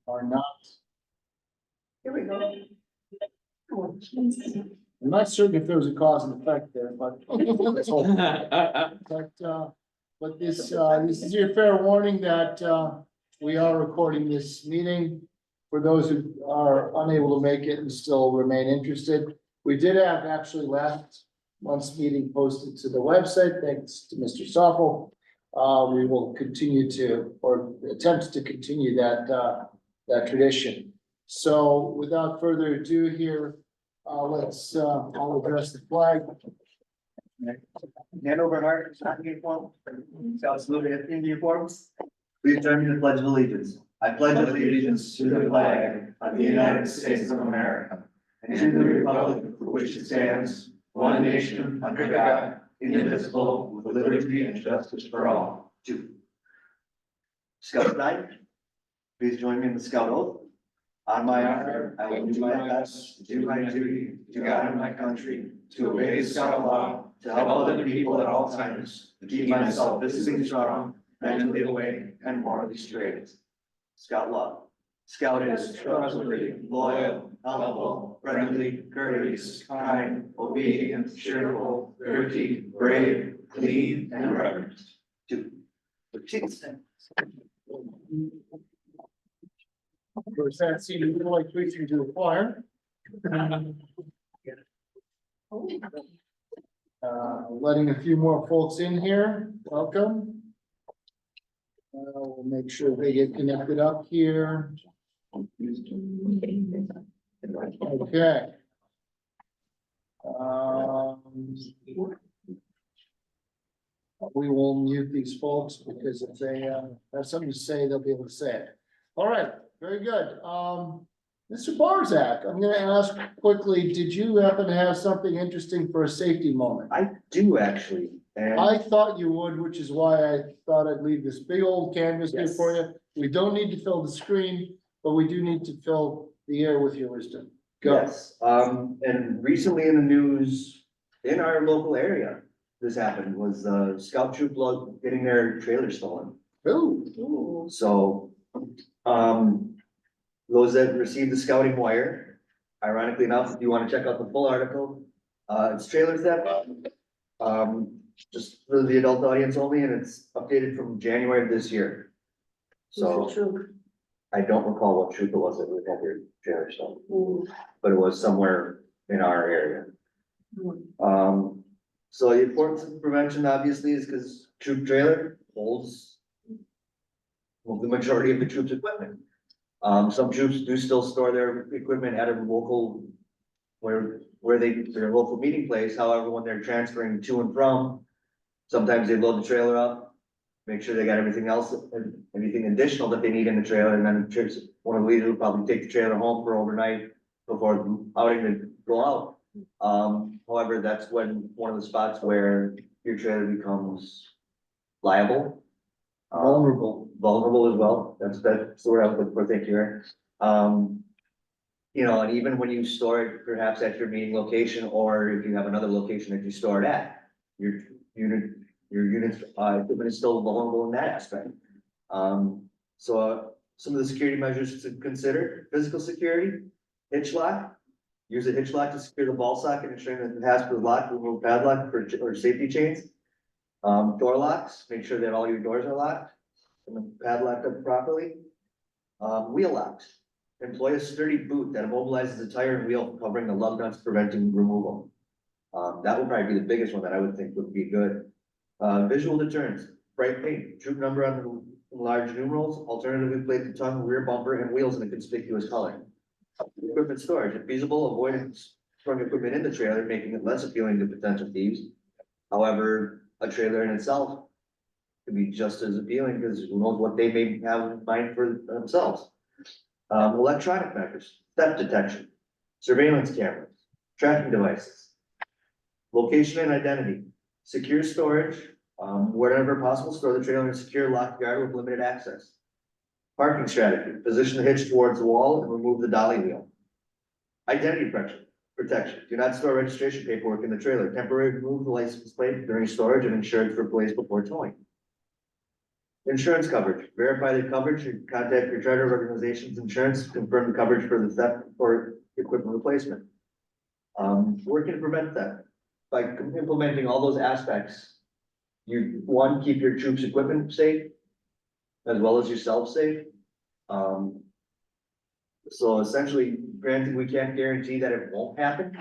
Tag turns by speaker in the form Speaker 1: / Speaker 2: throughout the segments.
Speaker 1: are not.
Speaker 2: Here we go.
Speaker 1: I'm not certain if there was a cause and effect there, but. But this is your fair warning that, we are recording this meeting. For those who are unable to make it and still remain interested, we did have actually last month's meeting posted to the website, thanks to Mr. Stoffel. We will continue to, or attempt to continue that tradition. So without further ado here, I'll address the flag.
Speaker 3: Hand over heart, not uniform. Scouts saluting in uniforms. Please join me in the pledge of allegiance. I pledge allegiance to the flag of the United States of America and to the republic for which it stands, one nation under God, indivisible, with liberty and justice for all. Two. Scout flag. Please join me in the scout oath. On my honor, I will do my best to do my duty to God and my country, to obey the scout law, to help other people at all times, to keep myself physically strong, mentally awake, and morally straight. Scout law. Scout is trustworthy, loyal, helpful, friendly, courteous, kind, obedient, cheerful, thrifty, brave, clean, and reverent. Two.
Speaker 1: Of course, that seemed a little like preaching to the choir. Letting a few more folks in here, welcome. We'll make sure they get connected up here. Okay. We will mute these folks because if they have something to say, they'll be able to say it. All right, very good. Mr. Barzak, I'm gonna ask quickly, did you happen to have something interesting for a safety moment?
Speaker 3: I do actually, and
Speaker 1: I thought you would, which is why I thought I'd leave this big old canvas here
Speaker 3: Yes.
Speaker 1: for you. We don't need to fill the screen, but we do need to fill the air with your wisdom. Go.
Speaker 3: yes, and recently in the news, in our local area, this happened, was the scout troop getting their trailer stolen.
Speaker 1: Ooh.
Speaker 3: So, those that received the scouting wire, ironically enough, if you want to check out the full article, it's trailers that, just for the adult audience only, and it's updated from January of this year. So I don't recall what troop it was that we had their trailer stolen, but it was somewhere in our area. So the importance of prevention obviously is because troop trailer holds the majority of the troops' equipment. Some troops do still store their equipment at a local, their local meeting place. However, when they're transferring to and from, sometimes they load the trailer up, make sure they got everything else, anything additional that they need in the trailer, and then one of the leaders will probably take the trailer home for overnight before the outing to go out. However, that's when one of the spots where your trailer becomes liable. Vulnerable as well. That's the word I was looking for. Thank you, Eric. You know, and even when you store it perhaps at your meeting location, or if you have another location that you store it at, your unit's equipment is still vulnerable in that aspect. So some of the security measures to consider: physical security, hitch lock. Use a hitch lock to secure the ball socket, ensuring that the hasp is locked, remove padlock or safety chains. Door locks, make sure that all your doors are locked and padlocked up properly. Wheel locks, employ a sturdy boot that immobilizes the tire and wheel, covering the lug nuts, preventing removal. That would probably be the biggest one that I would think would be good. Visual deterrence, bright paint, troop number on the large numerals, alternatively place the tongue, rear bumper, and wheels in a conspicuous color. Equipment storage, if feasible, avoid storing equipment in the trailer, making it less appealing to potential thieves. However, a trailer in itself could be just as appealing, because who knows what they may have in mind for themselves. Electronic measures, theft detection, surveillance cameras, tracking devices, location and identity, secure storage, wherever possible, store the trailer in a secure locked yard with limited access. Parking strategy, position the hitch towards the wall and remove the dolly wheel. Identity protection, do not store registration paperwork in the trailer. Temporarily remove the license plate during storage and ensure it's replaced before towing. Insurance coverage, verify the coverage, you contact your charter organization's insurance, confirm the coverage for the theft or equipment replacement. Working to prevent that by implementing all those aspects. You, one, keep your troops' equipment safe, as well as yourself safe. So essentially, granted, we can't guarantee that it won't happen,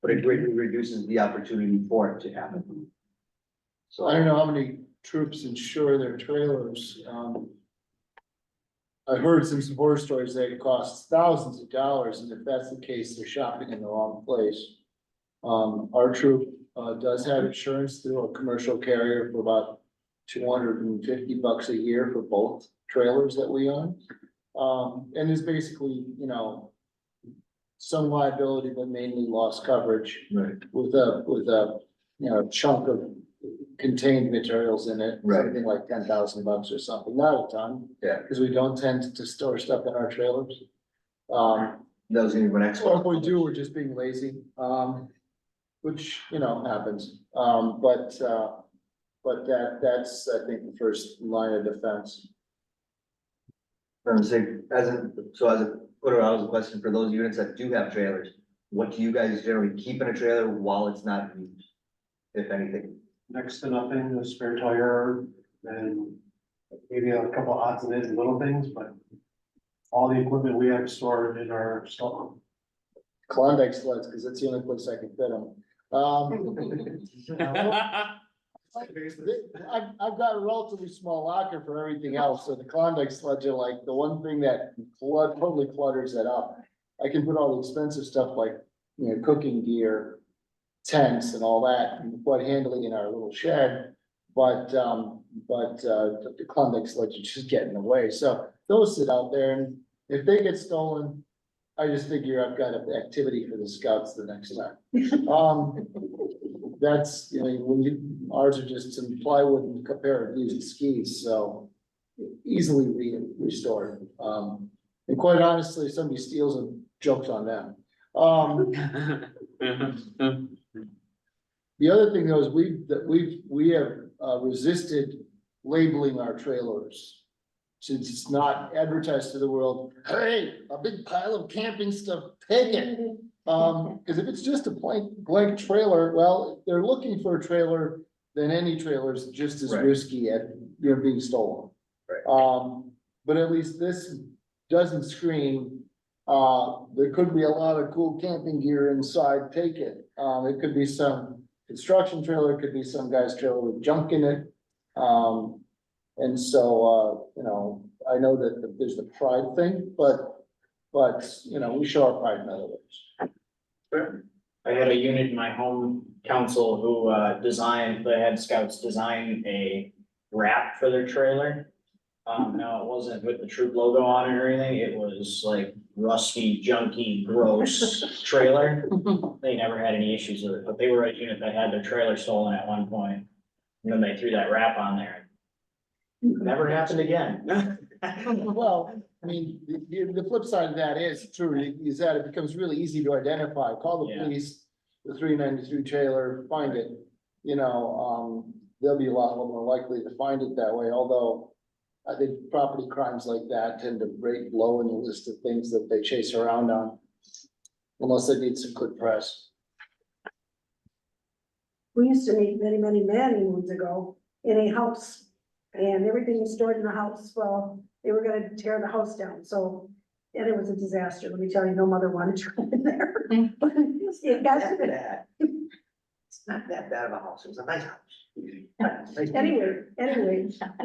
Speaker 3: but it greatly reduces the opportunity for it to happen. So
Speaker 1: I don't know how many troops insure their trailers. I've heard some horror stories that it costs thousands of dollars, and if that's the case, they're shopping in the wrong place. Our troop, does have insurance through a commercial carrier for about $250 a year for both trailers that we own. And is basically, you know, some liability, but mainly loss coverage
Speaker 3: Right.
Speaker 1: with a, you know, chunk of contained materials in it.
Speaker 3: Right.
Speaker 1: Something like $10,000 or something, not a ton.
Speaker 3: Yeah.
Speaker 1: Because we don't tend to store stuff in our trailers.
Speaker 3: That was gonna be my next
Speaker 1: Or if
Speaker 3: one.
Speaker 1: we do, we're just being lazy, which, you know, happens. But that's, I think, the first line of defense.
Speaker 3: I'm saying, put around as a question for those units that do have trailers, what do you guys generally keep in a trailer while it's not used? If anything?
Speaker 4: Next to nothing, a spare tire and maybe a couple odds and ends and little things, but all the equipment we have stored in our store.
Speaker 1: Klondike sleds, because that's the only place I can fit them. I've got a relatively small locker for everything else, so the Klondike sleds are like the one thing that totally clutters it up. I can put all the expensive stuff like, you know, cooking gear, tents and all that, and quite handily in our little shed. But the Klondike sleds are just getting away, so those sit out there, and if they get stolen, I just figure I've got an activity for the scouts the next time. That's, you know, ours are just some plywood and a pair of used skis, so easily restored. And quite honestly, if somebody steals them, jokes on them. The other thing though is we have resisted labeling our trailers. Since it's not advertised to the world, hey, a big pile of camping stuff, take it. Cause if it's just a blank trailer, well, if they're looking for a trailer, then any trailer is just as
Speaker 3: Right.
Speaker 1: risky at, you know, being stolen.
Speaker 3: Right.
Speaker 1: But at least this doesn't scream, there could be a lot of cool camping gear inside, take it. It could be some construction trailer, it could be some guy's trailer with junk in it. And so, you know, I know that there's the pride thing, but, you know, we show our pride in other ways.
Speaker 5: I had a unit in my home council who they had scouts design a wrap for their trailer. Now it wasn't with the troop logo on it or anything, it was like rusty, junky, gross trailer. They never had any issues with it, but they were a unit that had their trailer stolen at one point. And then they threw that wrap on there. Never happened again.
Speaker 1: Well, I mean, the flip side of that is true, is that it becomes really easy to identify, call the
Speaker 5: Yeah.
Speaker 1: police, the 393 trailer, find it. You know, they'll be a lot more likely to find it that way, although I think property crimes like that tend to rate low in the list of things that they chase around on. Unless they need some good press.
Speaker 2: We used to meet many, many moons ago in a house, and everything was stored in the house. Well, they were gonna tear the house down, so, and it was a disaster. Let me tell you, no mother wanted to go in there. But it got to be.
Speaker 3: Bad. It's not that bad of a house, it was a nice house.
Speaker 2: Anyway,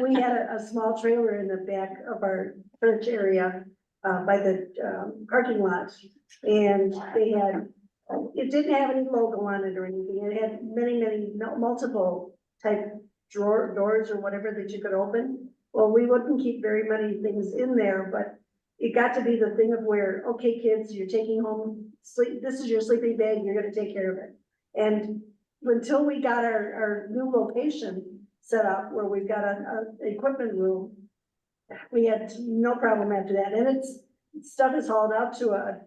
Speaker 2: we had a small trailer in the back of our church area, by the, parking lot. And they had, it didn't have any logo on it or anything. It had many, multiple type doors or whatever that you could open. Well, we wouldn't keep very many things in there, but it got to be the thing of where, okay, kids, you're taking home sleep, this is your sleeping bag, you're gonna take care of it. And until we got our new location set up where we've got a equipment room, we had no problem after that. And stuff is hauled out to a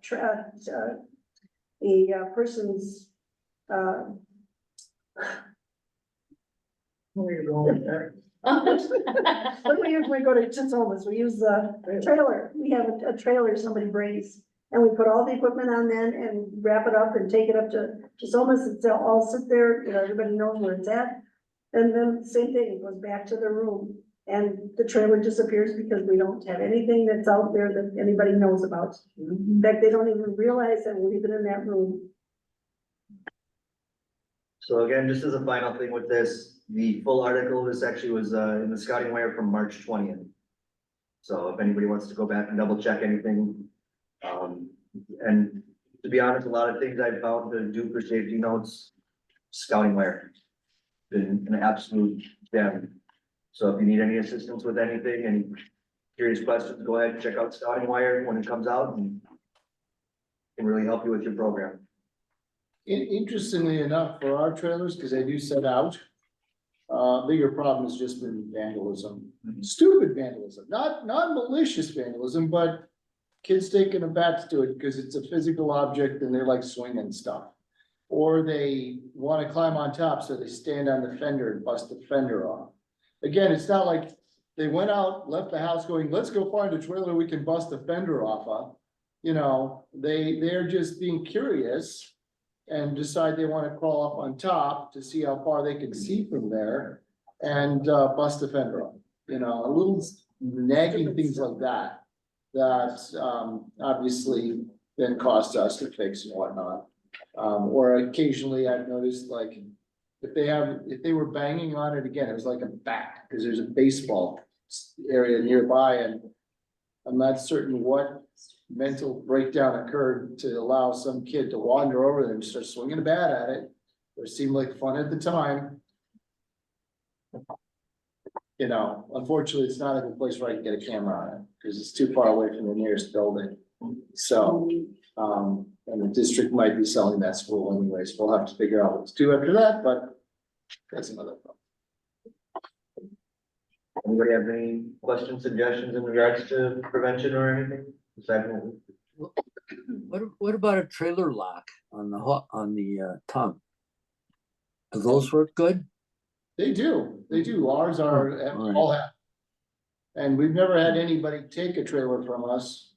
Speaker 2: person's,
Speaker 3: Where are you going with that?
Speaker 2: When we usually go to Chisomas, we use the trailer, we have a trailer somebody brings. And we put all the equipment on then and wrap it up and take it up to Chisomas, it's all sit there, you know, everybody knows where it's at. And then same thing, it goes back to the room, and the trailer disappears because we don't have anything that's out there that anybody knows about. In fact, they don't even realize that we're even in that room.
Speaker 3: So again, just as a final thing with this, the full article, this actually was in the Scouting Wire from March 20th. So if anybody wants to go back and double check anything, and to be honest, a lot of things I found to do for safety notes, Scouting Wire. Been an absolute gem. So if you need any assistance with anything, any curious questions, go ahead and check out Scouting Wire when it comes out and can really help you with your program.
Speaker 1: Interestingly enough, for our trailers, because they do set out, bigger problem has just been vandalism, stupid vandalism, not malicious vandalism, but kids taking a bat to it because it's a physical object and they like swinging stuff. Or they want to climb on top, so they stand on the fender and bust the fender off. Again, it's not like they went out, left the house going, let's go find a trailer we can bust the fender off of. You know, they're just being curious and decide they want to crawl up on top to see how far they can see from there and bust the fender off. You know, a little nagging things like that, obviously then cost us to fix and whatnot. Or occasionally I've noticed, like, if they were banging on it again, it was like a bat, because there's a baseball area nearby, and I'm not certain what mental breakdown occurred to allow some kid to wander over there and start swinging a bat at it. It seemed like fun at the time. You know, unfortunately, it's not a good place where I can get a camera on it, because it's too far away from the nearest building. So, and the district might be selling that school anyways. We'll have to figure out what to do after that, but that's another problem.
Speaker 3: Anybody have any questions, suggestions in regards to prevention or anything?
Speaker 6: What about a trailer lock on the tongue? Do those work good?
Speaker 1: They do. Ours are
Speaker 6: Alright.
Speaker 1: all have. And we've never had anybody take a trailer from us.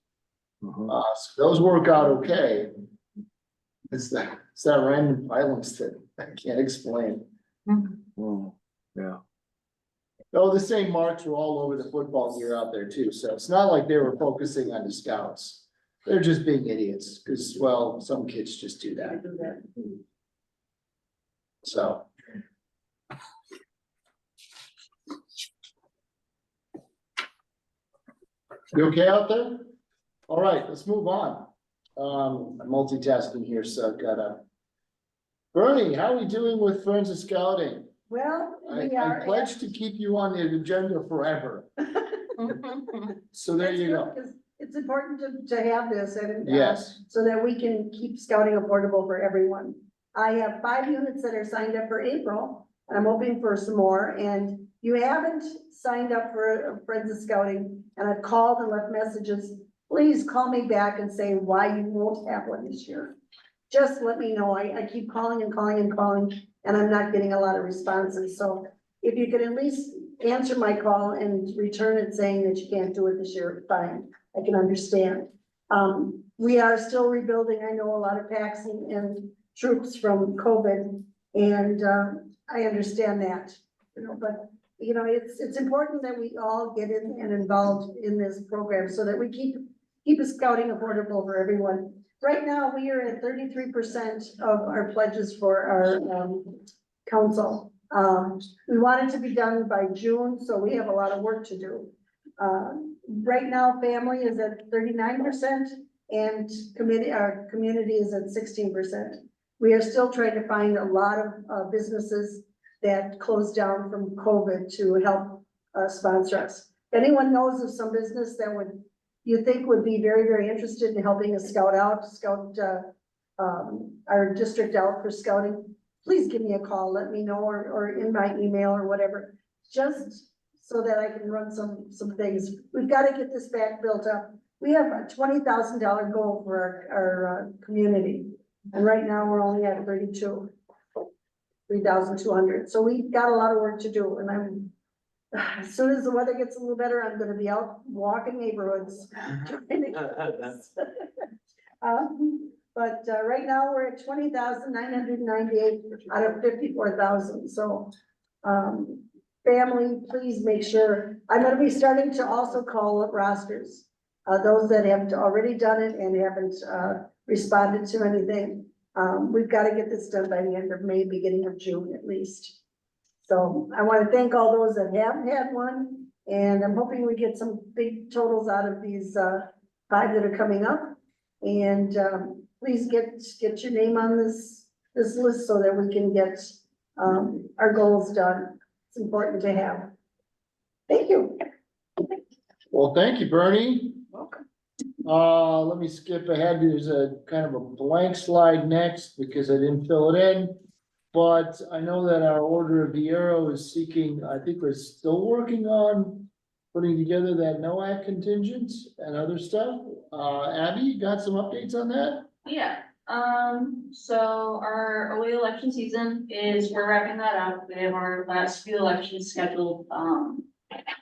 Speaker 1: So those work out okay. It's that random violence that I can't explain.
Speaker 6: Oh, yeah.
Speaker 1: Oh, the same marks were all over the football gear out there too, so it's not like they were focusing on the scouts. They're just being idiots, because, well, some kids just do that, so. You okay out there? All right, let's move on. I'm multitasking here, so I've gotta. Bernie, how are we doing with Friends of Scouting?
Speaker 2: Well,
Speaker 1: I
Speaker 2: we are.
Speaker 1: pledge to keep you on the agenda forever. So there you go.
Speaker 2: It's important to have this and.
Speaker 1: Yes,
Speaker 2: So that we can keep scouting affordable for everyone. I have 5 units that are signed up for April, and I'm hoping for some more, and you haven't signed up for Friends of Scouting, and I've called and left messages. Please call me back and say why you won't have one this year. Just let me know. I keep calling and calling and calling, and I'm not getting a lot of responses, so if you could at least answer my call and return it saying that you can't do it this year, fine, I can understand. We are still rebuilding. I know a lot of packs and troops from COVID, and I understand that, you know, but you know, it's important that we all get in and involved in this program so that we keep the scouting affordable for everyone. Right now, we are at 33% of our pledges for our council. We want it to be done by June, so we have a lot of work to do. Right now, family is at 39% and our community is at 16%. We are still trying to find a lot of businesses that closed down from COVID to help sponsor us. If anyone knows of some business that you think would be very, very interested in helping us scout our district out for scouting, please give me a call, let me know, or in my email or whatever, just so that I can run some things. We've got to get this back built up. We have a $20,000 goal for our community. And right now we're only at 3,200. So we've got a lot of work to do, and as soon as the weather gets a little better, I'm gonna be out walking neighborhoods. trying to get this. But right now, we're at 20,998 out of 54,000, so, family, please make sure, I'm gonna be starting to also call up rosters. Those that have already done it and haven't, responded to anything. We've gotta get this done by the end of May, beginning of June at least. So I wanna thank all those that have had one, and I'm hoping we get some big totals out of these, 5 that are coming up. And, please get your name on this list so that we can get, our goals done. It's important to have. Thank you.
Speaker 1: Well, thank you, Bernie.
Speaker 2: Welcome.
Speaker 1: Let me skip ahead. There's a kind of a blank slide next because I didn't fill it in. But I know that our Order of the Arrow is seeking, I think we're still working on putting together that NOAC contingent and other stuff. Abby, you got some updates on that?
Speaker 7: Yeah, so our away election season is, we're wrapping that up. We have our last few elections scheduled,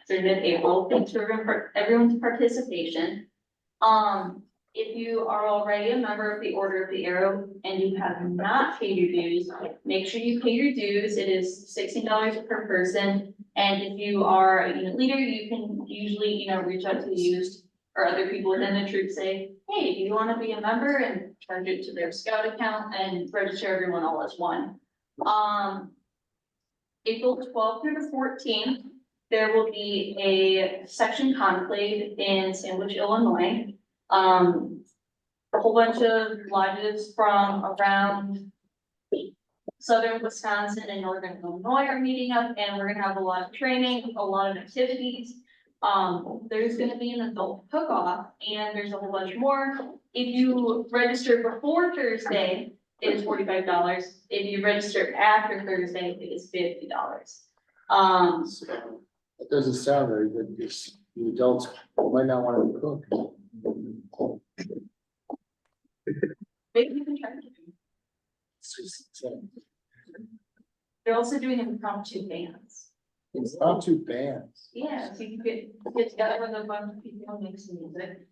Speaker 7: through mid-April. Thanks for everyone's participation. If you are already a member of the Order of the Arrow and you have not paid your dues, make sure you pay your dues. It is $16 per person. And if you are a unit leader, you can usually, reach out to the youth or other people within the troop, say, hey, do you want to be a member, and charge it to their scout account and register everyone all as one. April 12th through the 14th, there will be a section conclave in Sandwich, Illinois. A whole bunch of lodges from around southern Wisconsin and northern Illinois are meeting up, and we're gonna have a lot of training, a lot of activities. There's gonna be an adult cook-off, and there's a whole bunch more. If you register before Thursday, it is $45. If you register after Thursday, it is $50.
Speaker 1: So, it doesn't sound very good because the adults might not want to cook.
Speaker 7: Maybe you can try to. They're also doing impromptu bands.
Speaker 1: It's not too bad.
Speaker 7: Yeah, so you can get together with a bunch of people and make some music.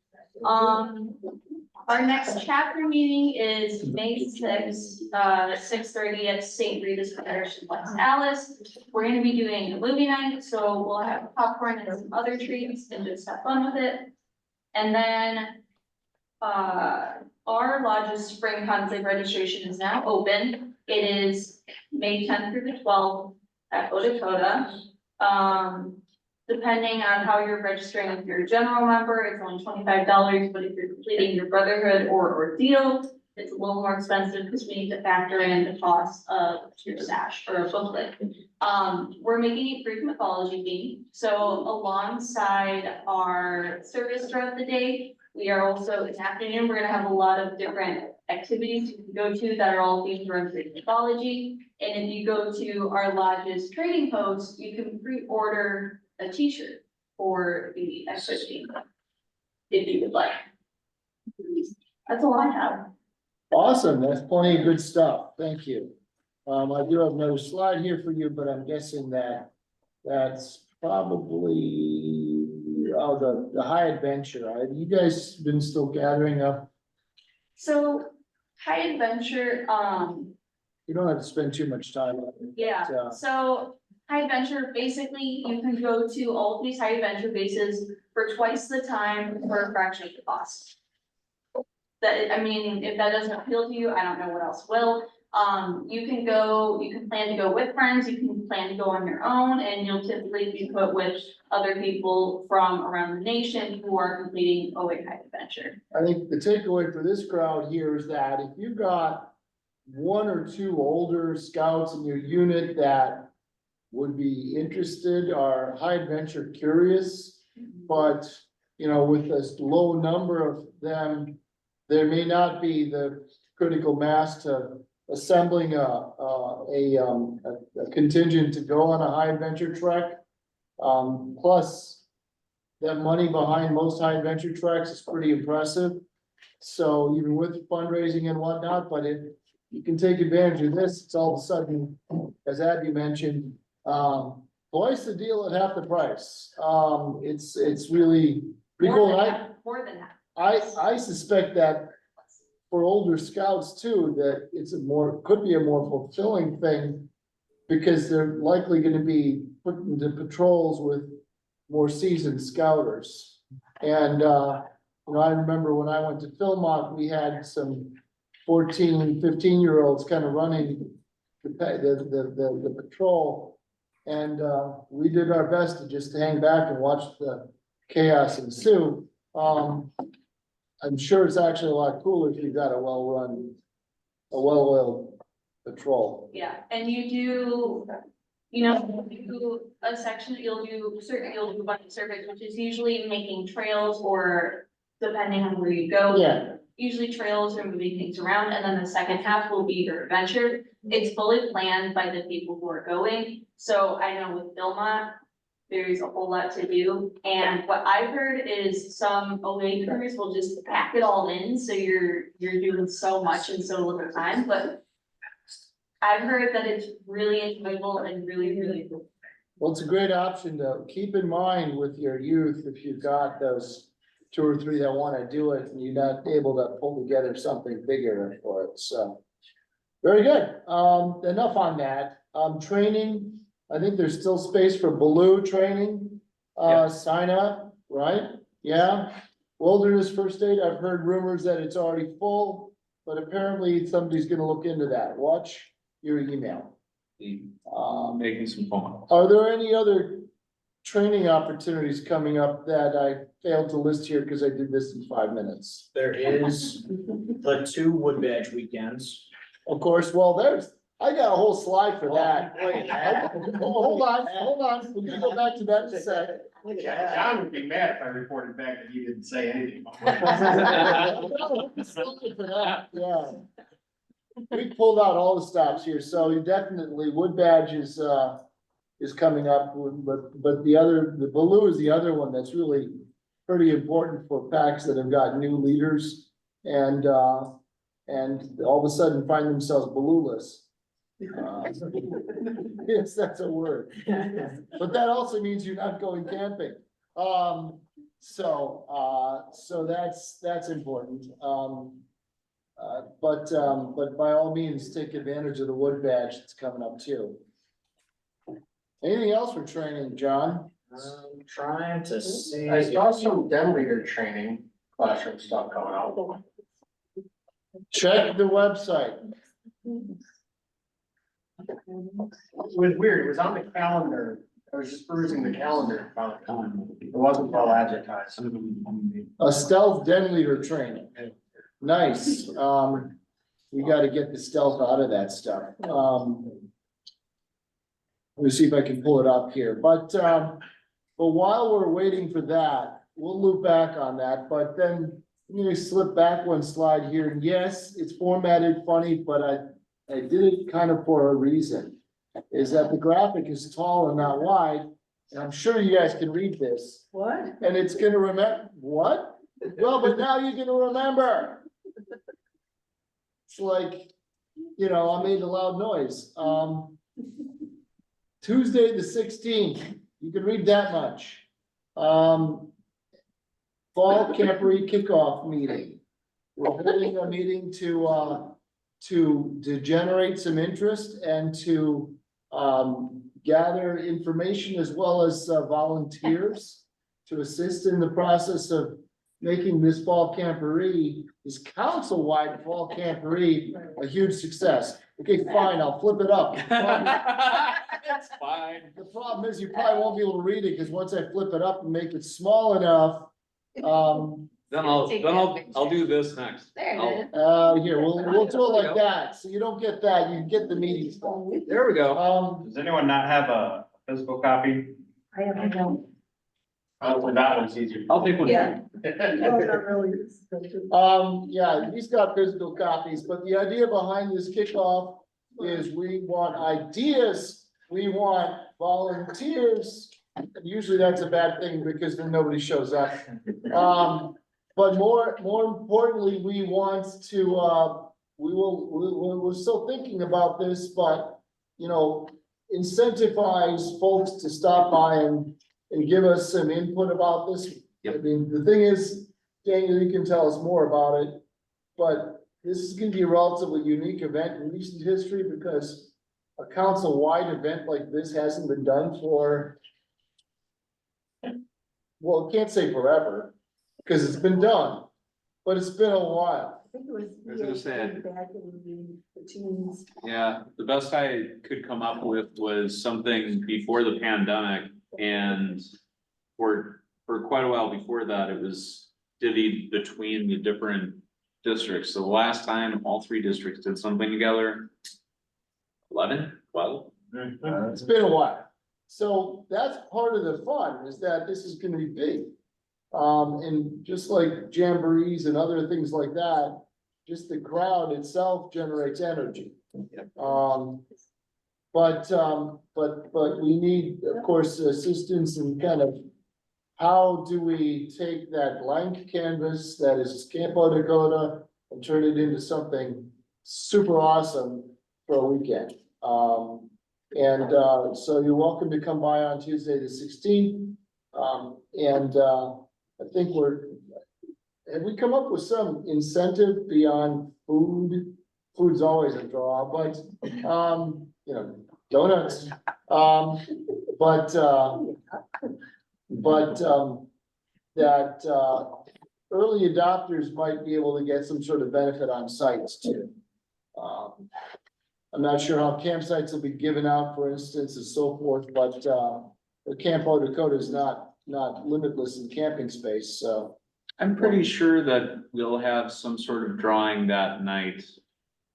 Speaker 7: Our next chapter meeting is May 6th, 6:30 at St. Rita's Parish in West Allis. We're gonna be doing a movie night, so we'll have popcorn and some other treats and just have fun with it. And then, our lodge's spring conclave registration is now open. It is May 10th through the 12th at Odakoda. Depending on how you're registering, if you're a general member, it's only $25, but if you're completing your brotherhood or ordeal, it's a little more expensive because we need to factor in the cost of your sash or a booklet. We're making a Greek mythology theme, so alongside our service throughout the day, we are also, in the afternoon, we're gonna have a lot of different activities you can go to that are all themed around Greek mythology. And if you go to our lodge's trading post, you can pre-order a t-shirt for the activity, if you would like. That's all I have.
Speaker 1: Awesome, that's plenty of good stuff, thank you. I do have another slide here for you, but I'm guessing that that's probably, the high adventure. Have you guys been still gathering up?
Speaker 7: So, High Adventure,
Speaker 1: You don't have to spend too much time on it.
Speaker 7: yeah, so High Adventure, basically, you can go to all of these High Adventure bases for twice the time for a fraction of the cost. That, I mean, if that doesn't appeal to you, I don't know what else will. You can plan to go with friends, you can plan to go on your own, and you'll typically be put with other people from around the nation who are completing OA High Adventure.
Speaker 1: I think the takeaway for this crowd here is that if you've got one or two older scouts in your unit that would be interested, are high adventure curious, but, with this low number of them, there may not be the critical mass to assembling a contingent to go on a high adventure trek. Plus, that money behind most high adventure treks is pretty impressive. So even with fundraising and whatnot, but if you can take advantage of this, it's all of a sudden, as Abby mentioned, twice the deal at half the price. It's really pretty cool. And
Speaker 7: More than that.
Speaker 1: I suspect that for older scouts too, that it's could be a more fulfilling thing. Because they're likely gonna be put into patrols with more seasoned scouters. And, I remember when I went to Philmont, we had some 14, 15-year-olds kind of running the patrol. And, we did our best to just hang back and watch the chaos ensue. I'm sure it's actually a lot cooler if you've got a well-oiled patrol.
Speaker 7: Yeah, and you do a section that you'll do a bunch of surveys, which is usually making trails or depending on where you go.
Speaker 1: Yeah.
Speaker 7: Usually trails or moving things around, and then the second half will be your adventure. It's fully planned by the people who are going. So I know with Philmont, there's a whole lot to do. And what I've heard is some away crews will just pack it all in, so you're doing so much in so little time, but I've heard that it's really enjoyable and really, really cool.
Speaker 1: Well, it's a great option to keep in mind with your youth, if you've got those 2 or 3 that wanna do it, and you're not able to pull together something bigger for it, so. Very good, enough on that, training, I think there's still space for Baloo training, sign up, right? Yeah, wilderness first aid, I've heard rumors that it's already full, but apparently somebody's gonna look into that, watch your email.
Speaker 8: Making some phone calls.
Speaker 1: Are there any other training opportunities coming up that I failed to list here because I did this in 5 minutes?
Speaker 5: There is the 2 wood badge weekends.
Speaker 1: Of course, well, I got a whole slide for that.
Speaker 5: Look at that.
Speaker 1: Hold on, we can go back to that in a second.
Speaker 4: John would be mad if I reported back that you didn't say anything.
Speaker 1: Yeah. We pulled out all the stops here, so you definitely, wood badge is coming up, but the Baloo is the other one that's really pretty important for packs that have got new leaders and all of a sudden find themselves Baloo-less. Yes, that's a word, but that also means you're not going camping. So that's important. But by all means, take advantage of the wood badge that's coming up too. Anything else for training, John?
Speaker 5: I'm trying to see.
Speaker 4: I saw some den leader training, classroom stuff coming out.
Speaker 1: Check the website.
Speaker 4: It was weird, it was on the calendar, I was just perusing the calendar, found it. It wasn't well advertised.
Speaker 1: A stealth den leader training. Nice. We gotta get the stealth out of that stuff. Let me see if I can pull it up here, but while we're waiting for that, we'll loop back on that, but then let me slip back 1 slide here. And yes, it's formatted funny, but I did it kind of for a reason. Is that the graphic is tall and not wide, and I'm sure you guys can read this.
Speaker 2: What?
Speaker 1: And it's gonna remember, what? Well, but now you're gonna remember. It's like, I made a loud noise. Tuesday, the 16th, you can read that much. Fall Camporee kickoff meeting. We're holding a meeting to generate some interest and to gather information as well as volunteers to assist in the process of making this fall camporee, this council-wide fall camporee, a huge success. Okay, fine, I'll flip it up.
Speaker 8: That's fine.
Speaker 1: The problem is you probably won't be able to read it, because once I flip it up and make it small enough,
Speaker 8: Then I'll do this next.
Speaker 1: here, we'll do it like that, so you don't get that, you get the meaty stuff.
Speaker 8: There we go.
Speaker 9: Does anyone not have a physical copy?
Speaker 2: I have, I don't.
Speaker 9: Hopefully that one's easier.
Speaker 8: I'll take one.
Speaker 2: Yeah. Well, not really.
Speaker 1: Yeah, he's got physical copies, but the idea behind this kickoff is we want ideas, we want volunteers. Usually that's a bad thing because then nobody shows up. But more importantly, we want to, we're still thinking about this, but incentivize folks to stop by and give us some input about this. I mean, the thing is, Daniel, you can tell us more about it, but this is gonna be a relatively unique event in recent history because a council-wide event like this hasn't been done for, well, I can't say forever, because it's been done, but it's been a while.
Speaker 2: I think it was.
Speaker 8: I was gonna say.
Speaker 2: Back in the teens.
Speaker 8: Yeah, the best I could come up with was something before the pandemic and for quite a while before that, it was divvied between the different districts. So the last time all three districts did something together, 11, 12.
Speaker 1: It's been a while. So that's part of the fun, is that this is gonna be big. And just like jamborees and other things like that, just the crowd itself generates energy. But we need, of course, assistance in kind of how do we take that blank canvas that is Campo Dakota and turn it into something super awesome for a weekend? So you're welcome to come by on Tuesday, the 16th. I think have we come up with some incentive beyond food? Food's always a draw, but, you know, donuts. That early adopters might be able to get some sort of benefit on sites too. I'm not sure how campsites will be given out, for instance, and so forth, but the Campo Dakota is not limitless in camping space, so.
Speaker 8: I'm pretty sure that we'll have some sort of drawing that night.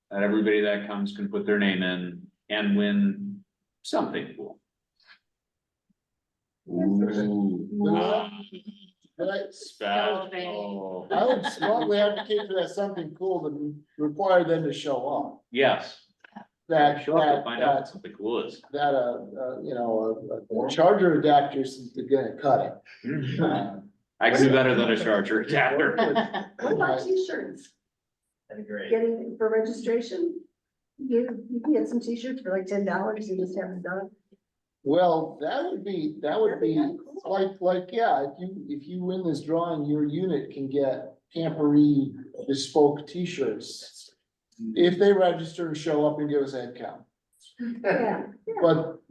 Speaker 8: That everybody that comes can put their name in and win something cool. Ooh.
Speaker 1: But
Speaker 8: Special.
Speaker 1: I would strongly advocate for that something cool to require them to show up.
Speaker 8: Yes.
Speaker 1: That,
Speaker 8: Show up to find out what
Speaker 1: that,
Speaker 8: something cool is.
Speaker 1: that, a charger adapter is gonna cut it.
Speaker 8: I can do better than a charger adapter.
Speaker 2: What about t-shirts?
Speaker 5: That'd be great.
Speaker 2: Getting for registration? You can get some t-shirts for like $10 and just have them done.
Speaker 1: Well, that would be like, yeah, if you win this drawing, your unit can get camporee bespoke t-shirts. If they register and show up and give us a head count.
Speaker 2: Yeah.
Speaker 1: But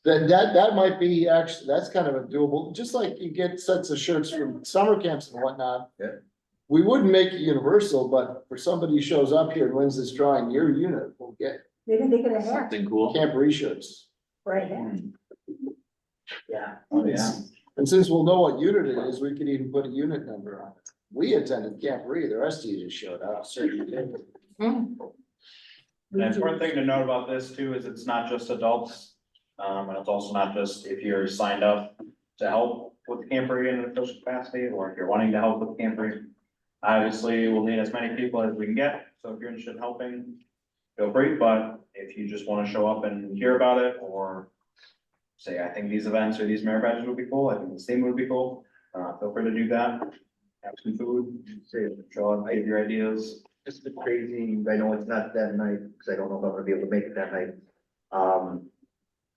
Speaker 1: that might be actually, that's kind of a doable, just like you get sets of shirts from summer camps and whatnot.
Speaker 3: Yeah.
Speaker 1: We wouldn't make it universal, but for somebody who shows up here and wins this drawing, your unit will get
Speaker 2: Maybe they get a hat,
Speaker 8: Something cool.
Speaker 1: camporee shirts.
Speaker 2: right hat.
Speaker 5: Yeah, oh yeah.
Speaker 1: And since we'll know what unit it is, we could even put a unit number on it. We attended camporee, the rest of you just showed up.
Speaker 9: An important thing to note about this too is it's not just adults. And it's also not just if you're signed up to help with camporee in an official capacity, or if you're wanting to help with camporee. Obviously, we'll need as many people as we can get, so if you're interested in helping, feel free, but if you just wanna show up and hear about it, or say, I think these events or these merit badges would be cool, I think this theme would be cool, feel free to do that. Have some food, show up, give your ideas.
Speaker 3: Just a crazy, I know it's not that night, because I don't know if I'm gonna be able to make it that night.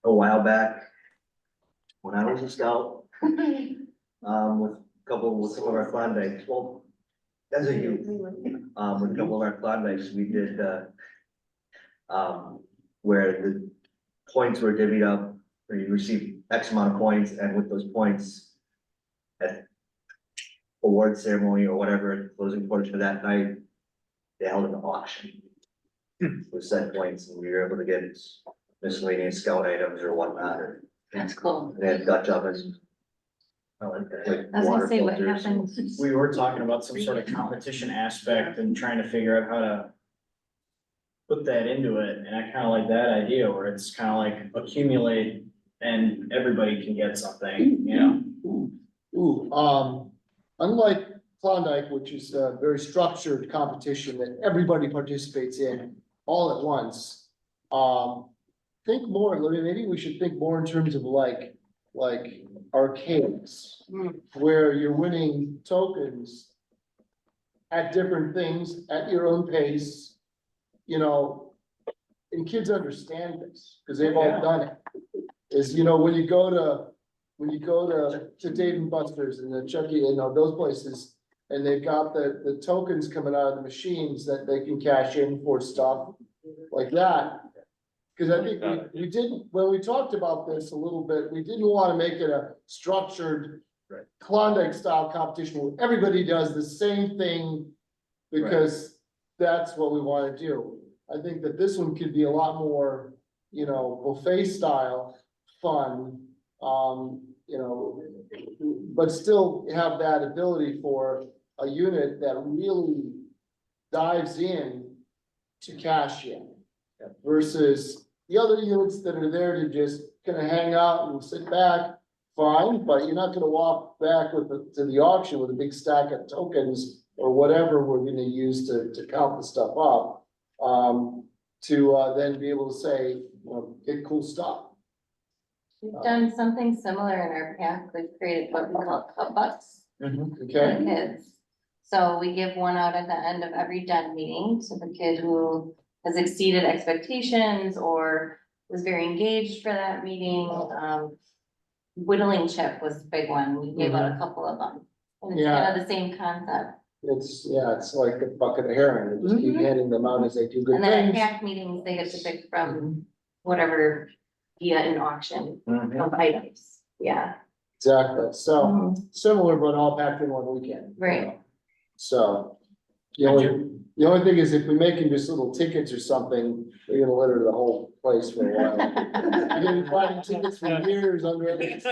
Speaker 3: A while back, when I was a scout, with some of our Klondikes, well, as a youth, with a couple of our Klondikes, we did, where the points were divvied up, where you receive X amount of points, and with those points at award ceremony or whatever, closing portion of that night, they held an auction with said points, and we were able to get miscellaneous scout items or whatnot, or
Speaker 10: That's cool.
Speaker 3: they had Dutch ovens. Like
Speaker 10: I was
Speaker 3: water
Speaker 10: gonna say, what
Speaker 3: filters.
Speaker 10: happens?
Speaker 5: We were talking about some sort of competition aspect and trying to figure out how to put that into it, and I kinda like that idea where it's kinda like accumulate and everybody can get something, you know?
Speaker 1: Unlike Klondike, which is a very structured competition that everybody participates in all at once. Think more, maybe we should think more in terms of like arcades, where you're winning tokens at different things at your own pace, you know, and kids understand this, because they've all done it. Is, you know, when you go to Dave and Buster's and the Chucky, you know, those places. And they've got the tokens coming out of the machines that they can cash in for stuff like that. Cause I think we didn't, when we talked about this a little bit, we didn't wanna make it a structured Klondike style competition where everybody does the same thing. Because that's what we wanna do. I think that this one could be a lot more, you know, buffet style, fun, you know, but still have that ability for a unit that really dives in to cash in. Versus the other units that are there to just kind of hang out and sit back, fine, but you're not gonna walk back to the auction with a big stack of tokens or whatever we're gonna use to count the stuff up. To then be able to say, you know, get cool stuff.
Speaker 10: We've done something similar in our pack. We've created what we call cup bucks for
Speaker 1: Okay,
Speaker 10: the kids. So we give one out at the end of every den meeting to the kid who has exceeded expectations or was very engaged for that meeting. Whittling chip was a big one. We gave out a couple of them. And it's kind of the same concept.
Speaker 1: it's like a bucket of herring, they just keep handing them out as they do good
Speaker 10: And then at
Speaker 1: things.
Speaker 10: pack meetings, they get to pick from whatever via an auction of items. Yeah.
Speaker 1: Exactly, so
Speaker 10: Mhm.
Speaker 1: similar, but all packed in one weekend. you
Speaker 10: Right.
Speaker 1: know. So, the only thing is if we make them just little tickets or something, they're gonna litter the whole place for a while. You're gonna be finding tickets for years under it.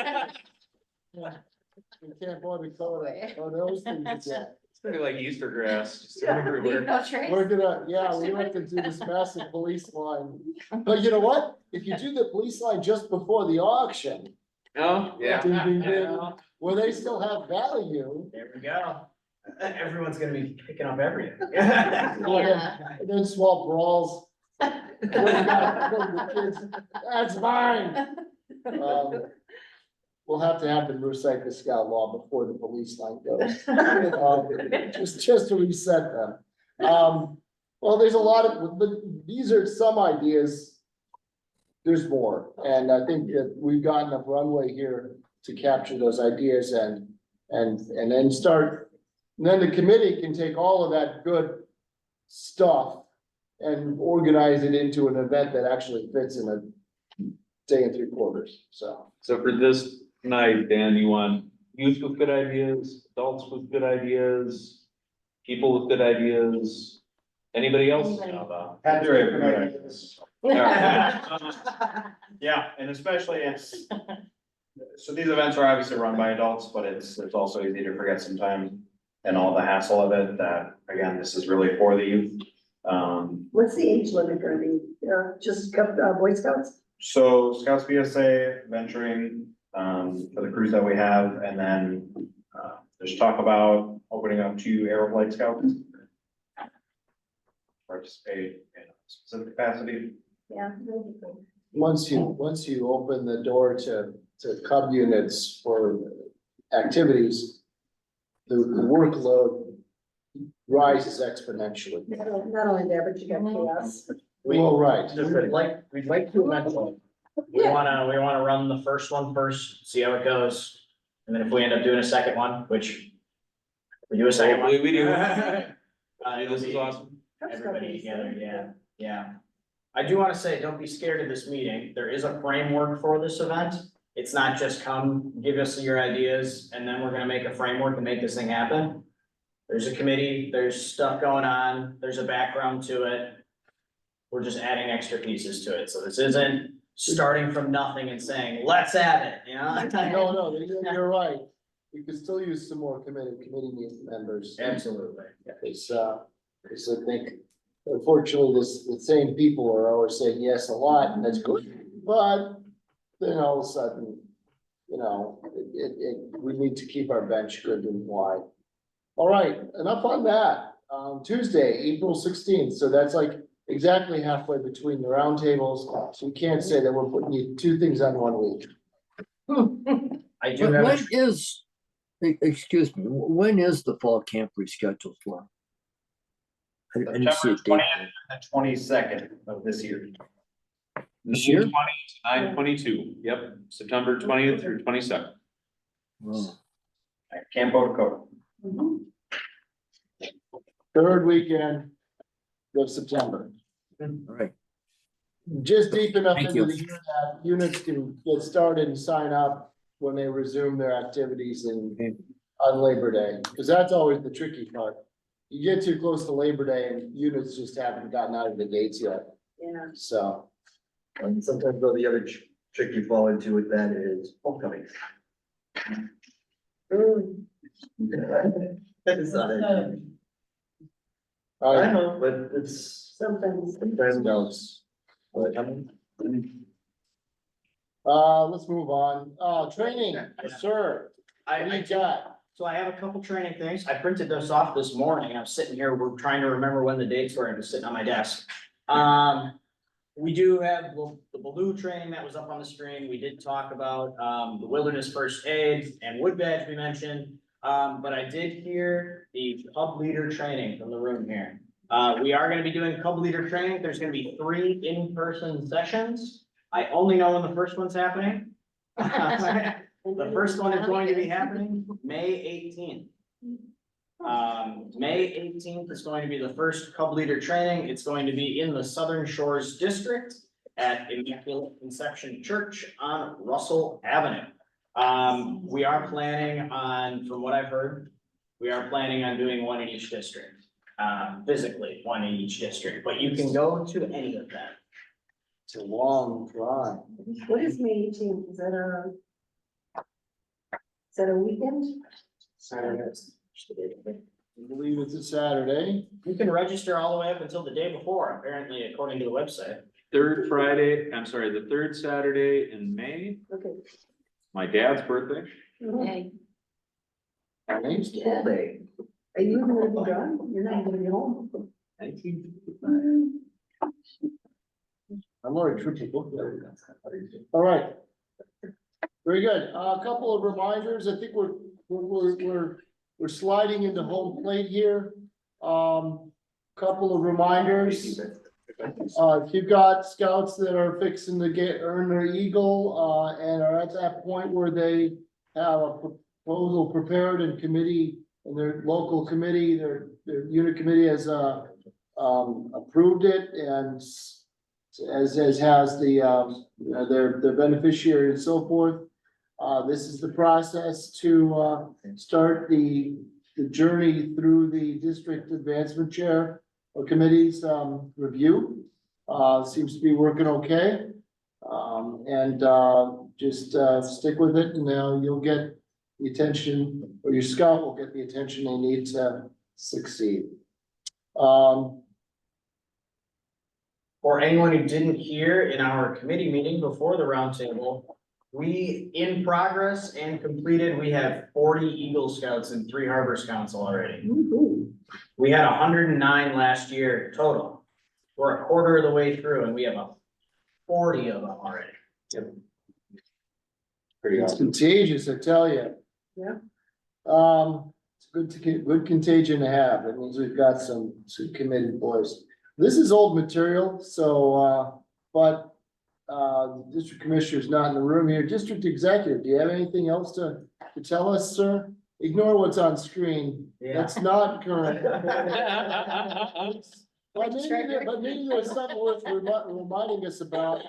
Speaker 1: You can't buy the color on those things again.
Speaker 8: It's gonna be like Easter grass, just
Speaker 2: Yeah.
Speaker 8: everywhere.
Speaker 10: No trace.
Speaker 1: We're gonna, yeah, we have to do this massive police line, but you know what? If you do the police line just before the auction,
Speaker 8: Oh, yeah.
Speaker 1: ding, ding, ding, where they still have value,
Speaker 5: There we go. Everyone's gonna be picking up everything.
Speaker 10: Yeah.
Speaker 1: and then swap brawls. The kids, that's mine. We'll have to have them recite the scout law before the police line goes. Just to reset them. Well, there's a lot of, but these are some ideas. There's more, and I think that we've got enough runway here to capture those ideas and then start. And then the committee can take all of that good stuff and organize it into an event that actually fits in a day and 3/4, so.
Speaker 8: So for this night, Dan, you want youth with good ideas, adults with good ideas, people with good ideas, anybody else?
Speaker 10: Anybody.
Speaker 9: Had to have good ideas.
Speaker 8: Yeah.
Speaker 9: Yeah, and especially so these events are obviously run by adults, but it's also easy to forget sometimes. And all the hassle of it, that, again, this is really for the youth.
Speaker 2: What's the age limit gonna be? Just Boy Scouts?
Speaker 9: So Scouts BSA venturing, for the crews that we have, and then, there's talk about opening up to Arrow Flight Scouts. Participate in a specific capacity.
Speaker 2: Yeah.
Speaker 1: Once you open the door to cub units for activities, the workload rises exponentially.
Speaker 2: Not only that, but you got chaos.
Speaker 1: Well, right.
Speaker 5: We'd like to eventually. We wanna run the first one first, see how it goes. And then if we end up doing a second one, which we do a second one.
Speaker 8: Hopefully we do.
Speaker 5: It'll
Speaker 8: This is
Speaker 5: be
Speaker 8: awesome.
Speaker 5: everybody together, yeah. I do wanna say, don't be scared of this meeting. There is a framework for this event. It's not just come, give us your ideas, and then we're gonna make a framework and make this thing happen. There's a committee, there's stuff going on, there's a background to it. We're just adding extra pieces to it, so this isn't starting from nothing and saying, let's have it, you know?
Speaker 1: No, you're right. We could still use some more committee members.
Speaker 5: Absolutely.
Speaker 1: It's, because I think unfortunately, the same people are always saying yes a lot, and that's good. But then all of a sudden, you know, we need to keep our bench good and wide. All right, enough on that. Tuesday, April 16th, so that's like exactly halfway between the roundtables. So we can't say that we're putting you two things on 1 week.
Speaker 5: I do
Speaker 6: But
Speaker 5: have,
Speaker 6: when is, excuse me, when is the fall camp rescheduled for? I didn't see a
Speaker 9: September
Speaker 6: date.
Speaker 9: 20th and the 22nd of this year.
Speaker 6: This year?
Speaker 8: 9/22, yep, September 20th through 22nd.
Speaker 6: Oh,
Speaker 9: At Camp Otocoda.
Speaker 2: Mhm.
Speaker 1: Third weekend of September.
Speaker 6: all right.
Speaker 1: Just deep enough
Speaker 6: Thank
Speaker 1: into
Speaker 6: you.
Speaker 1: the year that units can get started and sign up when they resume their activities on Labor Day, because that's always the tricky part. You get too close to Labor Day and units just haven't gotten out of the gates yet,
Speaker 2: Yeah.
Speaker 1: so.
Speaker 3: And sometimes though, the other trick you fall into with that is homecoming. That's not it. I know, but it's
Speaker 2: Sometimes.
Speaker 3: sometimes goes. But
Speaker 1: let's move on. Training, sir. What do you got?
Speaker 5: So I have a couple training things. I printed this off this morning. I'm sitting here, we're trying to remember when the dates were, and it was sitting on my desk. We do have the Baloo training that was up on the screen. We did talk about, the wilderness first aid and wood badge we mentioned. But I did hear the cub leader training from the room here. We are gonna be doing cub leader training. There's gonna be 3 in-person sessions. I only know when the first one's happening. The first one is going to be happening May 18th. May 18th is going to be the first cub leader training. It's going to be in the Southern Shores District at Immaculate Conception Church on Russell Avenue. We are planning on, from what I've heard, we are planning on doing one in each district. Physically, one in each district, but you can go to any of them.
Speaker 1: It's a long drive.
Speaker 2: What is May 18th? Is that a weekend?
Speaker 1: I believe it's a Saturday.
Speaker 5: You can register all the way up until the day before, apparently, according to the website.
Speaker 8: The third Saturday in May,
Speaker 2: Okay.
Speaker 8: my dad's birthday.
Speaker 10: Yay.
Speaker 1: My name's
Speaker 2: Yeah.
Speaker 3: day.
Speaker 2: Are you even gonna be gone? You're not gonna be home?
Speaker 1: I'm already triple booked. All right. Very good. A couple of reminders. I think we're sliding into home plate here. Couple of reminders. If you've got scouts that are fixing to earn their eagle, and are at that point where they have a proposal prepared and committee, and their local committee, their unit committee has, approved it, and as has the, their beneficiary and so forth. This is the process to, start the journey through the district advancement chair or committee's, review. Seems to be working okay. Just stick with it, and now you'll get the attention, or your scout will get the attention they need to succeed.
Speaker 5: For anyone who didn't hear in our committee meeting before the roundtable, we, in progress and completed, we have 40 Eagle Scouts and 3 Harbor Scouts already.
Speaker 2: Woo-hoo.
Speaker 5: We had 109 last year total. We're a quarter of the way through and we have 40 of them already.
Speaker 3: Pretty
Speaker 1: It's
Speaker 3: awesome.
Speaker 1: contagious, I tell you.
Speaker 2: Yeah.
Speaker 1: It's good contagion to have. That means we've got some committed boys. This is old material, so, but, the district commissioner's not in the room here. District executive, do you have anything else to tell us, sir? Ignore what's on screen. That's not current. But maybe there's something worth reminding us about.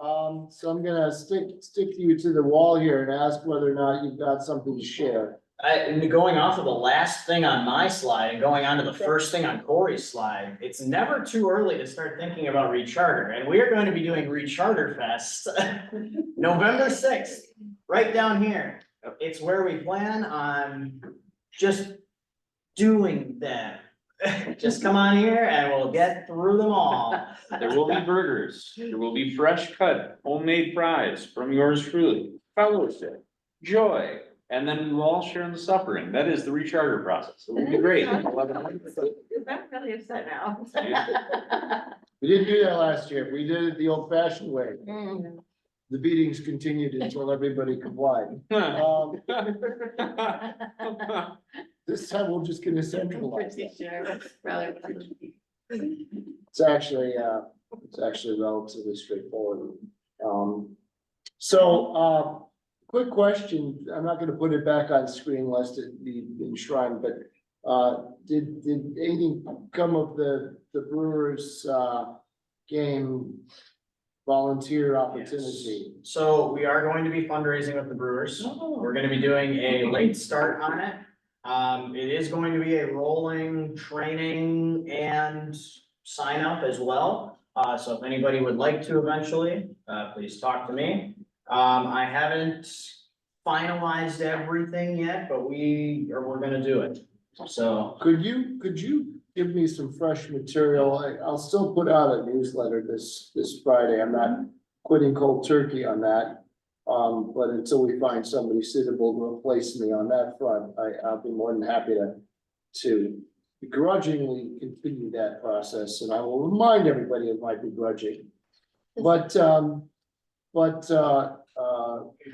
Speaker 1: So I'm gonna stick you to the wall here and ask whether or not you've got something to share.
Speaker 5: Going off of the last thing on my slide and going on to the first thing on Corey's slide, it's never too early to start thinking about recharter, and we are going to be doing Recharter Fest November 6th, right down here. It's where we plan on just doing them. Just come on here and we'll get through them all.
Speaker 8: There will be burgers, there will be fresh cut, homemade fries from yours truly, fellowship, joy, and then we'll all share in the suffering. That is the recharter process. It will be great.
Speaker 10: I'm really upset now.
Speaker 1: We didn't do that last year. We did it the old fashioned way.
Speaker 10: Mm.
Speaker 1: The beatings continued until everybody complied. This time we'll just get a centralized.
Speaker 10: Pretty sure, rather than-
Speaker 1: It's actually relatively straightforward. So, quick question, I'm not gonna put it back on screen lest it be enshrined, but, did anything come of the Brewers, game volunteer opportunity?
Speaker 5: So we are going to be fundraising with the Brewers. We're gonna be doing a late start on it. It is going to be a rolling training and sign up as well. So if anybody would like to eventually, please talk to me. I haven't finalized everything yet, but we're gonna do it. So,
Speaker 1: Could you give me some fresh material? I'll still put out a newsletter this Friday. I'm not quitting cold turkey on that. But until we find somebody suitable to replace me on that front, I'll be more than happy to begrudgingly continue that process, and I will remind everybody it might be grudging. But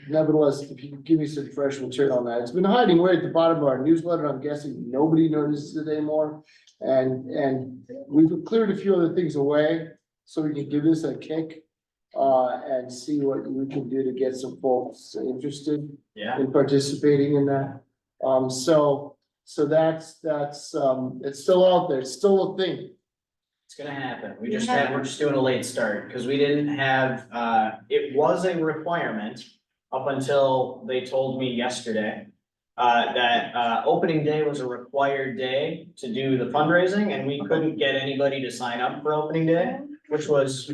Speaker 1: nevertheless, if you can give me some fresh material on that, it's been hiding right at the bottom of our newsletter. I'm guessing nobody notices it anymore. And we've cleared a few other things away, so we can give this a kick. And see what we can do to get some folks interested
Speaker 5: yeah,
Speaker 1: in participating in that. So that's, it's still out there, it's still a thing.
Speaker 5: it's gonna happen. We're just doing a late start because we didn't have, it was a requirement up until they told me yesterday. That opening day was a required day to do the fundraising and we couldn't get anybody to sign up for opening day, which was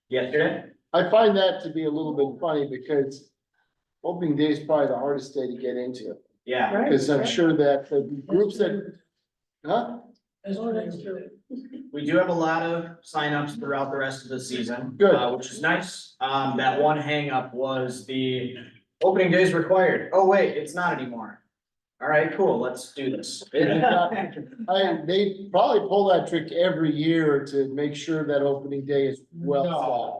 Speaker 5: yesterday.
Speaker 1: I find that to be a little bit funny because opening day is probably the hardest day to get into.
Speaker 5: Yeah,
Speaker 2: Right,
Speaker 1: Because I'm
Speaker 2: right.
Speaker 1: sure that the groups that, huh?
Speaker 2: Oh, that's true.
Speaker 5: we do have a lot of signups throughout the rest of the season.
Speaker 1: Good.
Speaker 5: Which is nice. That one hangup was the opening day is required. Oh, wait, it's not anymore. All right, cool, let's do this.
Speaker 1: They probably pull that trick every year to make sure that opening day is well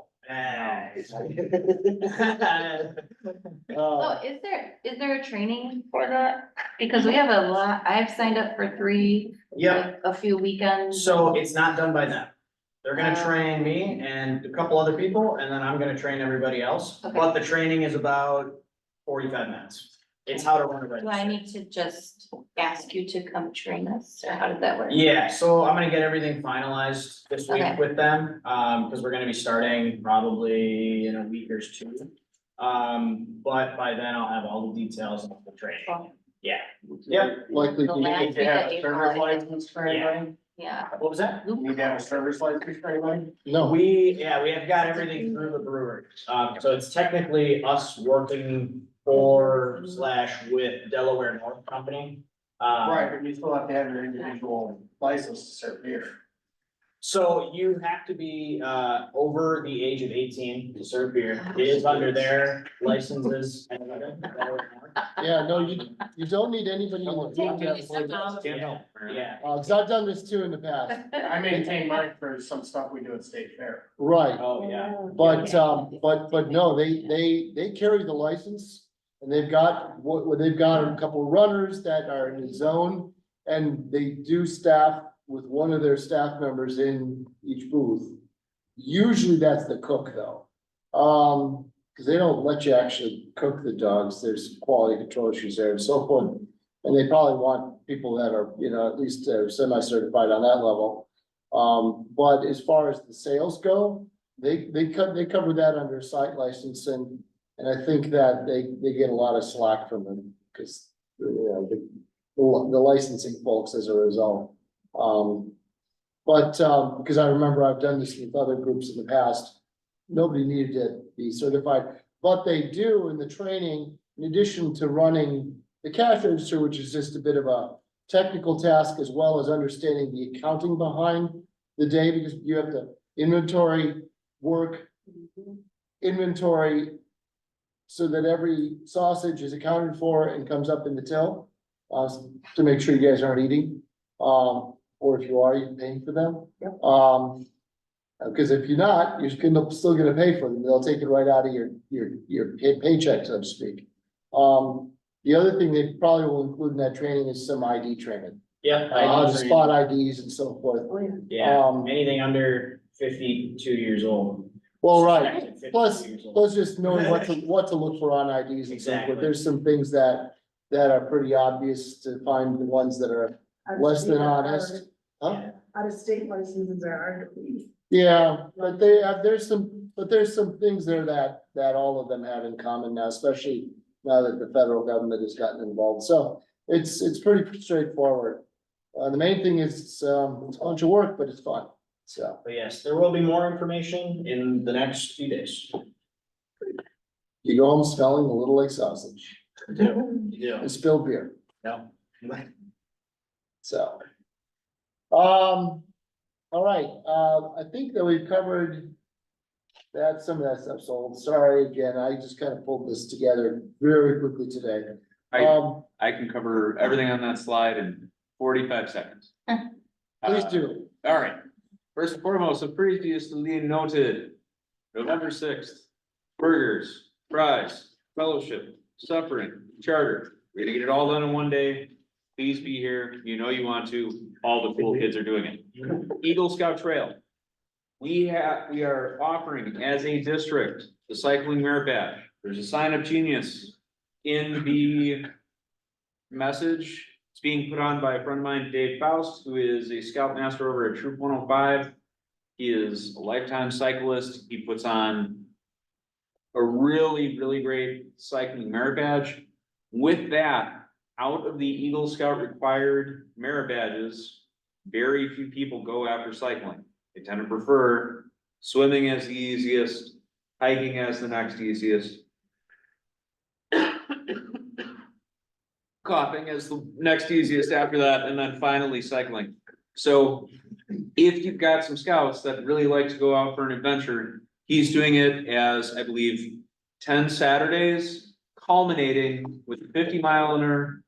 Speaker 10: Oh, is there a training for that? Because we have a lot, I've signed up for 3,
Speaker 5: Yeah,
Speaker 10: like, a few weekends.
Speaker 5: so it's not done by them. They're gonna train me and a couple other people, and then I'm gonna train everybody else.
Speaker 10: Okay.
Speaker 5: But the training is about 45 minutes. It's how to run a
Speaker 10: Do I
Speaker 5: register.
Speaker 10: need to just ask you to come train us, or how does that work?
Speaker 5: Yeah, so I'm gonna get everything finalized this week
Speaker 10: Okay.
Speaker 5: with them, because we're gonna be starting probably in a week or 2. But by then I'll have all the details of the training.
Speaker 10: Cool.
Speaker 5: Yeah, yeah.
Speaker 1: Likely
Speaker 10: The
Speaker 1: to
Speaker 10: last
Speaker 1: be.
Speaker 10: week of April, I think.
Speaker 9: for
Speaker 5: anybody?
Speaker 10: Yeah.
Speaker 5: What was that?
Speaker 9: You need to have a service license for anybody?
Speaker 1: No,
Speaker 5: We have got everything through the brewery. So it's technically us working for / with Delaware North Company.
Speaker 9: Right, but you still have to have your individual license to serve beer.
Speaker 5: So you have to be over the age of 18 to serve beer. It is under their licenses. And everything, Delaware North.
Speaker 1: yeah, no, you don't need anybody in the.
Speaker 10: Take me some out.
Speaker 8: Can't help.
Speaker 5: Yeah,
Speaker 1: Cause I've done this too in the past,
Speaker 9: I maintain mine for some stuff we do at State Fair.
Speaker 1: right,
Speaker 5: oh, yeah.
Speaker 1: but no, they carry the license. And they've got, they've got a couple of runners that are in the zone, and they do staff with one of their staff members in each booth. Usually that's the cook though. Cause they don't let you actually cook the dogs, there's quality control issues there and so forth. And they probably want people that are, at least semi-certified on that level. But as far as the sales go, they cover that under a site license and I think that they get a lot of slack from them, because, the licensing folks as a result. Because I remember I've done this with other groups in the past, nobody needed to be certified, but they do in the training, in addition to running the cash register, which is just a bit of a technical task, as well as understanding the accounting behind the day, because you have to inventory, work, inventory, so that every sausage is accounted for and comes up in the till, to make sure you guys aren't eating. Or if you are, you're paying for them. Because if you're not, you're still gonna pay for them. They'll take it right out of your paycheck, so to speak. The other thing they probably will include in that training is some ID training,
Speaker 5: Yeah.
Speaker 1: how
Speaker 5: ID
Speaker 1: to
Speaker 5: training.
Speaker 1: spot IDs and so forth.
Speaker 2: Oh, yeah.
Speaker 5: Yeah,
Speaker 1: Um,
Speaker 5: anything under 52 years old.
Speaker 1: Well, right,
Speaker 5: 52
Speaker 1: plus,
Speaker 5: years old.
Speaker 1: plus just knowing what to look for on IDs and so forth.
Speaker 5: Exactly.
Speaker 1: There's some things that are pretty obvious to find the ones that are less than honest. Huh?
Speaker 2: Out of state licenses are hard to read.
Speaker 1: Yeah, but there's some things there that all of them have in common now, especially now that the federal government has gotten involved. So it's pretty straightforward. The main thing is, it's a bunch of work, but it's fun, so.
Speaker 5: But yes, there will be more information in the next few days.
Speaker 1: You go home smelling a little like sausage
Speaker 5: Yeah.
Speaker 1: and spilled beer,
Speaker 5: No.
Speaker 1: so. All right, I think that we've covered some of that stuff, so sorry again, I just kind of pulled this together very quickly today.
Speaker 8: I can cover everything on that slide in 45 seconds.
Speaker 1: Please do.
Speaker 8: All right, first and foremost, so previously noted, November 6th, burgers, fries, fellowship, suffering, charter. We're gonna get it all done in one day. Please be here. You know you want to. All the cool kids are doing it. Eagle Scout Trail. We are offering as a district, the cycling merit badge. There's a sign up genius in the message. It's being put on by a friend of mine, Dave Faust, who is a scoutmaster over at Troop 105. He is a lifetime cyclist. He puts on a really, really great cycling merit badge. With that, out of the Eagle Scout required merit badges, very few people go after cycling. They tend to prefer swimming as the easiest, hiking as the next easiest. Coughing as the next easiest after that, and then finally cycling. So if you've got some scouts that really like to go out for an adventure, he's doing it as, I believe, 10 Saturdays, culminating with a 50-miler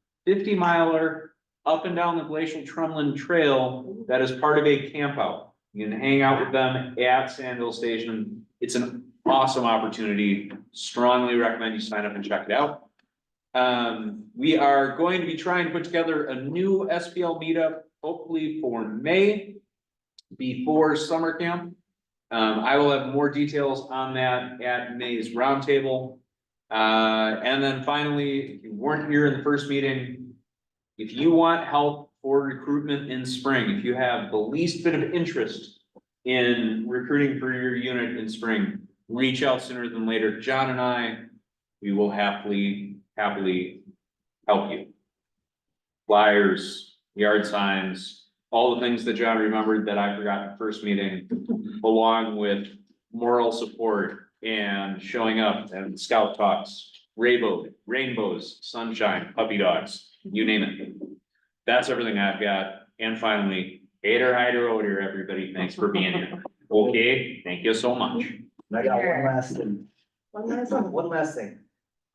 Speaker 8: up and down the Glacial Trumland Trail that is part of a camp out. You can hang out with them at Sandville Station. It's an awesome opportunity. Strongly recommend you sign up and check it out. We are going to be trying to put together a new SPL meetup, hopefully for May, before summer camp. I will have more details on that at May's roundtable. And then finally, if you weren't here in the first meeting, if you want help for recruitment in spring, if you have the least bit of interest in recruiting for your unit in spring, reach out sooner than later. John and I, we will happily help you. Flyers, yard signs, all the things that John remembered that I forgot in the first meeting, along with moral support and showing up and scout talks, rainbows, sunshine, puppy dogs, you name it. That's everything I've got. And finally, hater, hider, odor, everybody, thanks for being here. Okay, thank you so much.
Speaker 3: And I got one last thing.
Speaker 2: One last
Speaker 3: One last thing.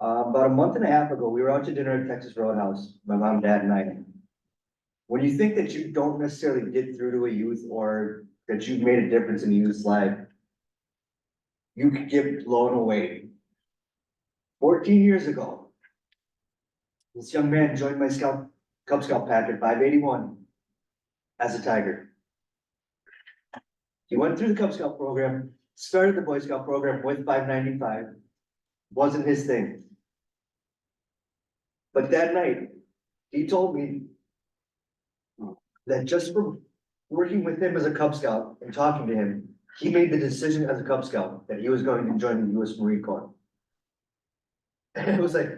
Speaker 3: About a month and a half ago, we were out to dinner at Texas Roadhouse, my mom, dad, and I. When you think that you don't necessarily get through to a youth or that you've made a difference in a youth's life, you could get blown away. 14 years ago, this young man joined my Cub Scout pack at 581 as a Tiger. He went through the Cub Scout program, started the Boy Scout program with 595. Wasn't his thing. But that night, he told me that just for working with him as a Cub Scout and talking to him, he made the decision as a Cub Scout that he was going to join the US Marine Corps. And it was like,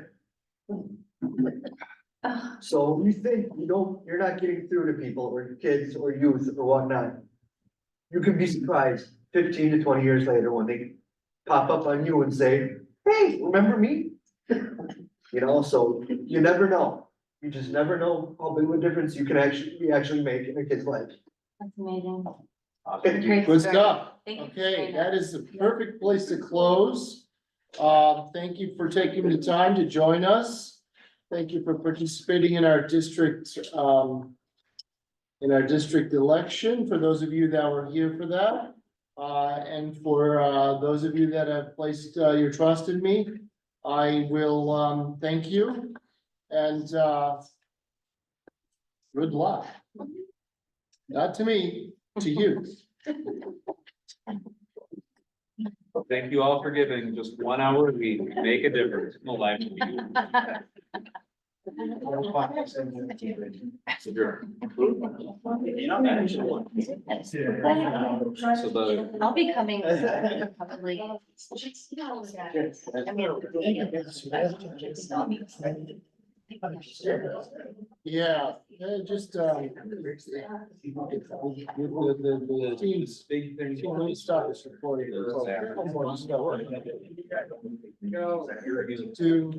Speaker 3: so you think you're not getting through to people or kids or youth or whatnot. You can be surprised 15 to 20 years later when they pop up on you and say, hey, remember me? So you never know. You just never know how big of a difference you can actually make in a kid's life.
Speaker 10: That's amazing.
Speaker 3: Thank you.
Speaker 10: Great
Speaker 1: Good
Speaker 10: story.
Speaker 1: stuff.
Speaker 10: Thank you for
Speaker 1: Okay,
Speaker 10: sharing
Speaker 1: that is the perfect place to close. Thank you for taking the time to join us. Thank you for participating in our district, election, for those of you that were here for that. And for, those of you that have placed, your trust in me, I will, thank you. and, good luck. Not to me, to you.
Speaker 8: Thank you all for giving just 1 hour a week, make a difference in the life of you. So the,
Speaker 10: I'll be coming probably.
Speaker 1: Yeah, just, the teams,
Speaker 8: big thing.
Speaker 1: team stuff is recorded. To.